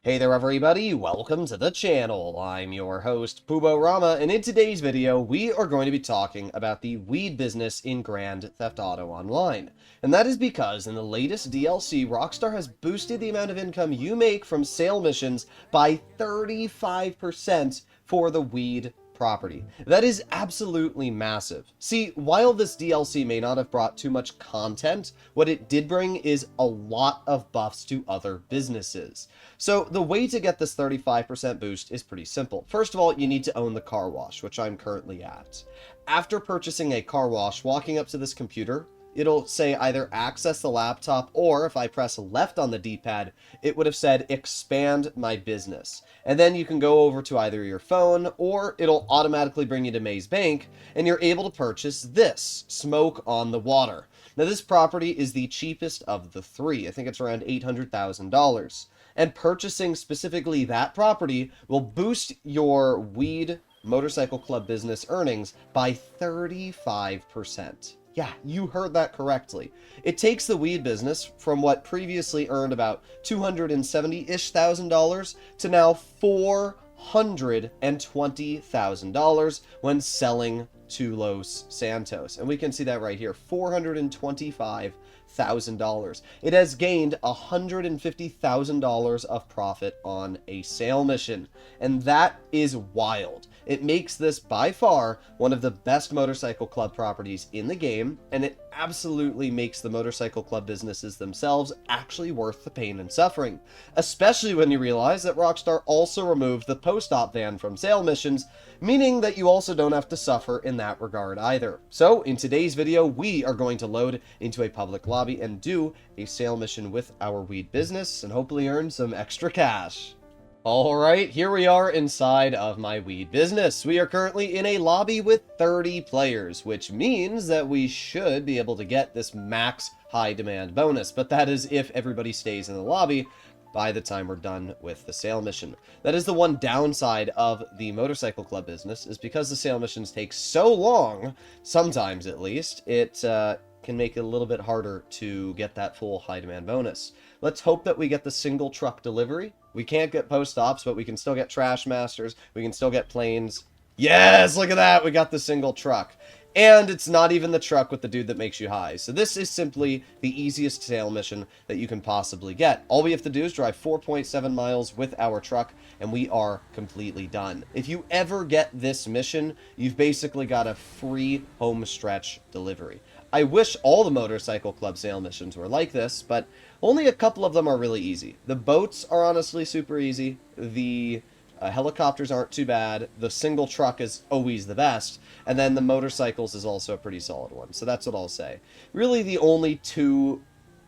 Hey there everybody, welcome to the channel. I'm your host, Pubo Rama, and in today's video, we are going to be talking about the weed business in Grand Theft Auto Online. And that is because in the latest DLC, Rockstar has boosted the amount of income you make from sale missions by 35% for the weed property. That is absolutely massive. See, while this DLC may not have brought too much content, what it did bring is a lot of buffs to other businesses. So the way to get this 35% boost is pretty simple. First of all, you need to own the car wash, which I'm currently at. After purchasing a car wash, walking up to this computer, it'll say either access the laptop, or if I press left on the D-pad, it would have said expand my business. And then you can go over to either your phone, or it'll automatically bring you to Maze Bank, and you're able to purchase this, Smoke on the Water. Now this property is the cheapest of the three. I think it's around $800,000. And purchasing specifically that property will boost your weed motorcycle club business earnings by 35%. Yeah, you heard that correctly. It takes the weed business from what previously earned about $270-ish thousand to now $420,000 when selling to Los Santos. And we can see that right here, $425,000. It has gained $150,000 of profit on a sale mission, and that is wild. It makes this by far one of the best motorcycle club properties in the game, and it absolutely makes the motorcycle club businesses themselves actually worth the pain and suffering, especially when you realize that Rockstar also removed the post-op ban from sale missions, meaning that you also don't have to suffer in that regard either. So in today's video, we are going to load into a public lobby and do a sale mission with our weed business and hopefully earn some extra cash. Alright, here we are inside of my weed business. We are currently in a lobby with 30 players, which means that we should be able to get this max high demand bonus, but that is if everybody stays in the lobby by the time we're done with the sale mission. That is the one downside of the motorcycle club business, is because the sale missions take so long, sometimes at least, it can make it a little bit harder to get that full high demand bonus. Let's hope that we get the single truck delivery. We can't get post-ops, but we can still get trash masters. We can still get planes. Yes, look at that. We got the single truck. And it's not even the truck with the dude that makes you high. So this is simply the easiest sale mission that you can possibly get. All we have to do is drive 4.7 miles with our truck, and we are completely done. If you ever get this mission, you've basically got a free home stretch delivery. I wish all the motorcycle club sale missions were like this, but only a couple of them are really easy. The boats are honestly super easy. The helicopters aren't too bad. The single truck is always the best. And then the motorcycles is also a pretty solid one. So that's what I'll say. Really, the only two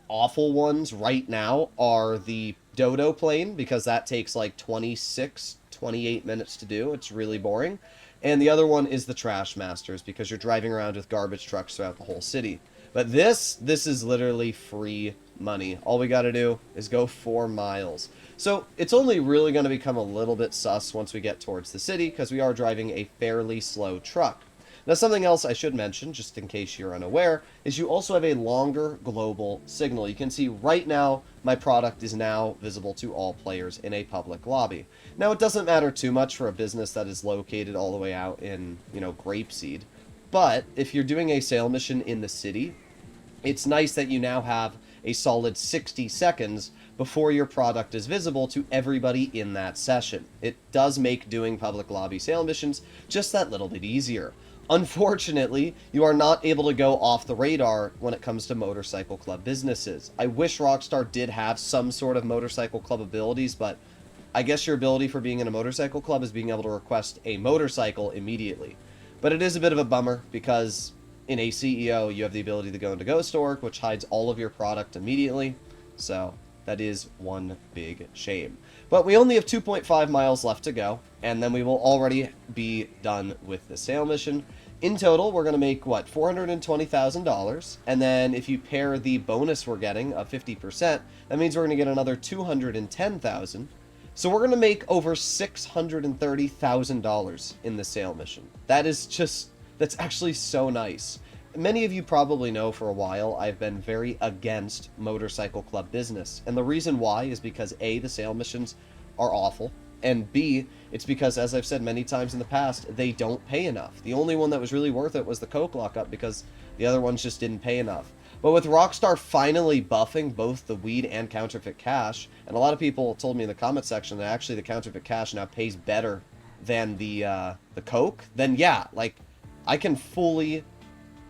awful ones right now are the Dodo plane, because that takes like 28 minutes to do. It's really boring. And the other one is the Trash Masters, because you're driving around with garbage trucks throughout the whole city. But this is literally free money. All we gotta do is go 4 miles. So it's only really going to become a little bit sus once we get towards the city, because we are driving a fairly slow truck. Now, something else I should mention, just in case you're unaware, is you also have a longer global signal. You can see right now, my product is now visible to all players in a public lobby. Now, it doesn't matter too much for a business that is located all the way out in, Grapeseed. But if you're doing a sale mission in the city, it's nice that you now have a solid 60 seconds before your product is visible to everybody in that session. It does make doing public lobby sale missions just that little bit easier. Unfortunately, you are not able to go off the radar when it comes to motorcycle club businesses. I wish Rockstar did have some sort of motorcycle club abilities, but I guess your ability for being in a motorcycle club is being able to request a motorcycle immediately. But it is a bit of a bummer, because in a CEO, you have the ability to go into Ghost Org, which hides all of your product immediately. So that is one big shame. But we only have 2.5 miles left to go, and then we will already be done with the sale mission. In total, we're going to make, what, $420,000, and then if you pair the bonus we're getting of 50%, that means we're going to get another $210,000. So we're going to make over $630,000 in the sale mission. That's actually so nice. Many of you probably know for a while I've been very against motorcycle club business, and the reason why is because A, the sale missions are awful, and B, it's because, as I've said many times in the past, they don't pay enough. The only one that was really worth it was the Coke lockup, because the other ones just didn't pay enough. But with Rockstar finally buffing both the weed and counterfeit cash, and a lot of people told me in the comment section that actually the counterfeit cash now pays better than the Coke, then yeah, like, I can fully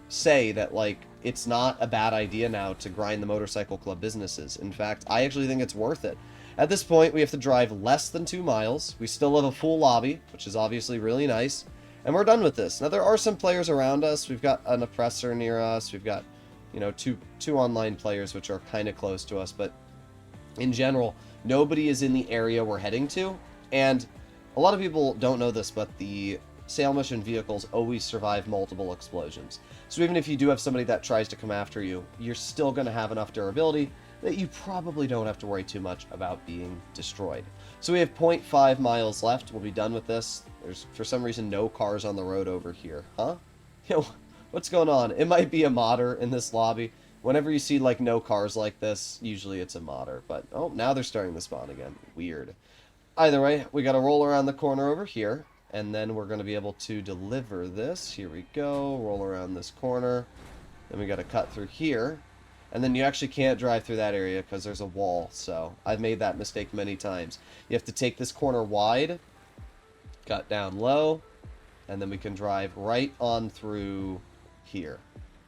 say that, like, it's not a bad idea now to grind the motorcycle club businesses. In fact, I actually think it's worth it. At this point, we have to drive less than 2 miles. We still have a full lobby, which is obviously really nice. And we're done with this. Now, there are some players around us. We've got an oppressor near us. We've got, you know, two online players, which are kind of close to us. But in general, nobody is in the area we're heading to. And a lot of people don't know this, but the sale mission vehicles always survive multiple explosions. So even if you do have somebody that tries to come after you, you're still going to have enough durability that you probably don't have to worry too much about being destroyed. So we have 0.5 miles left. We'll be done with this. There's, for some reason, no cars on the road over here. Huh? Yo, what's going on? It might be a modder in this lobby. Whenever you see, like, no cars like this, usually it's a modder. But, oh, now they're starting to spawn again. Weird. Either way, we got to roll around the corner over here, and then we're going to be able to deliver this. Here we go. Roll around this corner. Then we got to cut through here. And then you actually can't drive through that area because there's a wall. So I've made that mistake many times. You have to take this corner wide, cut down low, and then we can drive right on through here.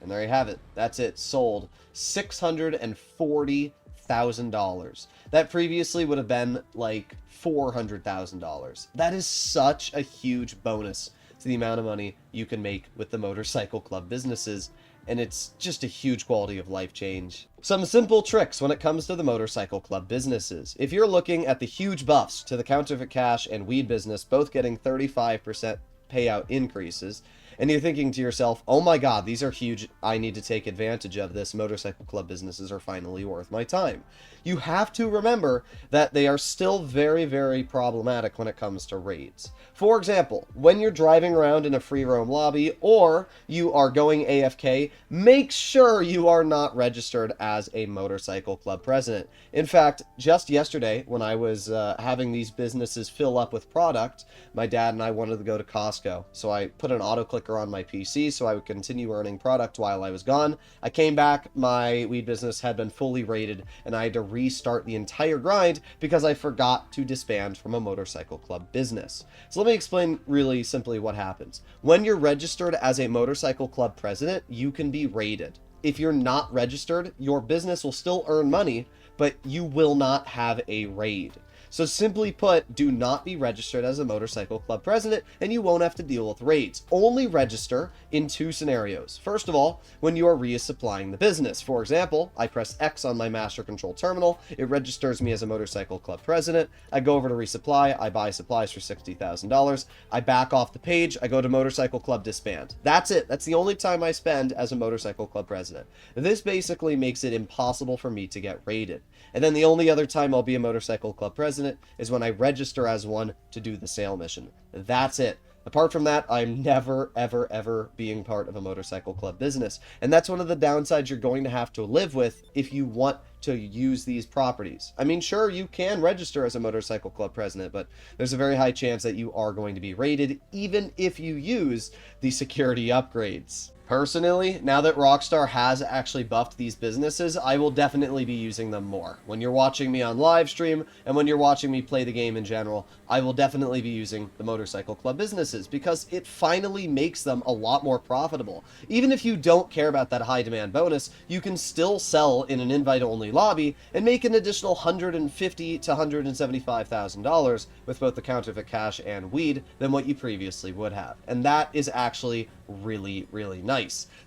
And there you have it. That's it. Sold. $640,000. That previously would have been like $400,000. That is such a huge bonus to the amount of money you can make with the motorcycle club businesses. And it's just a huge quality of life change. Some simple tricks when it comes to the motorcycle club businesses. If you're looking at the huge buffs to the counterfeit cash and weed business, both getting 35% payout increases, and you're thinking to yourself, oh my god, these are huge, I need to take advantage of this, motorcycle club businesses are finally worth my time. You have to remember that they are still very, very problematic when it comes to raids. For example, when you're driving around in a free roam lobby or you are going AFK, make sure you are not registered as a motorcycle club president. In fact, just yesterday when I was having these businesses fill up with product, my dad and I wanted to go to Costco. So I put an auto clicker on my PC so I would continue earning product while I was gone. I came back, my weed business had been fully raided, and I had to restart the entire grind because I forgot to disband from a motorcycle club business. So let me explain really simply what happens. When you're registered as a motorcycle club president, you can be raided. If you're not registered, your business will still earn money, but you will not have a raid. So simply put, do not be registered as a motorcycle club president and you won't have to deal with raids. Only register in 2 scenarios. First of all, when you are resupplying the business. For example, I press X on my master control terminal, it registers me as a motorcycle club president, I go over to resupply, I buy supplies for $60,000, I back off the page, I go to motorcycle club disband. That's it. That's the only time I spend as a motorcycle club president. This basically makes it impossible for me to get raided. And then the only other time I'll be a motorcycle club president is when I register as one to do the sale mission. That's it. Apart from that, I'm never, ever, ever being part of a motorcycle club business. And that's one of the downsides you're going to have to live with if you want to use these properties. I mean, sure, you can register as a motorcycle club president, but there's a very high chance that you are going to be raided, even if you use the security upgrades. Personally, now that Rockstar has actually buffed these businesses, I will definitely be using them more. When you're watching me on live stream, and when you're watching me play the game in general, I will definitely be using the motorcycle club businesses, because it finally makes them a lot more profitable. Even if you don't care about that high demand bonus, you can still sell in an invite-only lobby and make an additional $150,000 to $175,000 with both the counterfeit cash and weed than what you previously would have. And that is actually really, really nice.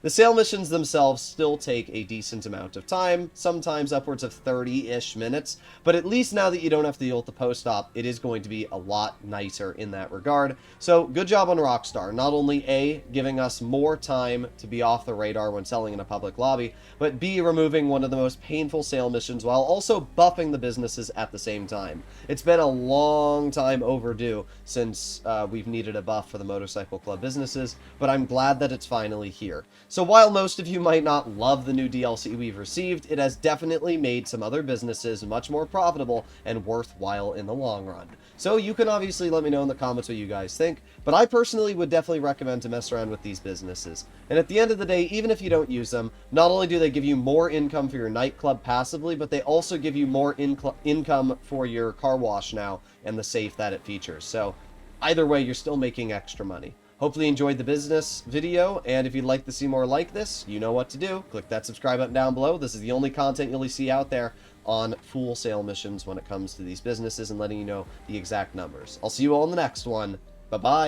The sale missions themselves still take a decent amount of time, sometimes upwards of 30-ish minutes, but at least now that you don't have to deal with the post-op, it is going to be a lot nicer in that regard. So good job on Rockstar, not only A, giving us more time to be off the radar when selling in a public lobby, but B, removing one of the most painful sale missions while also buffing the businesses at the same time. It's been a long time overdue since we've needed a buff for the motorcycle club businesses, but I'm glad that it's finally here. So while most of you might not love the new DLC we've received, it has definitely made some other businesses much more profitable and worthwhile in the long run. So you can obviously let me know in the comments what you guys think, but I personally would definitely recommend to mess around with these businesses. And at the end of the day, even if you don't use them, not only do they give you more income for your nightclub passively, but they also give you more income for your car wash now and the safe that it features. So either way, you're still making extra money. Hopefully you enjoyed the business video, and if you'd like to see more like this, you know what to do. Click that subscribe button down below. This is the only content you'll see out there on full sale missions when it comes to these businesses and letting you know the exact numbers. I'll see you all in the next one. Bye-bye.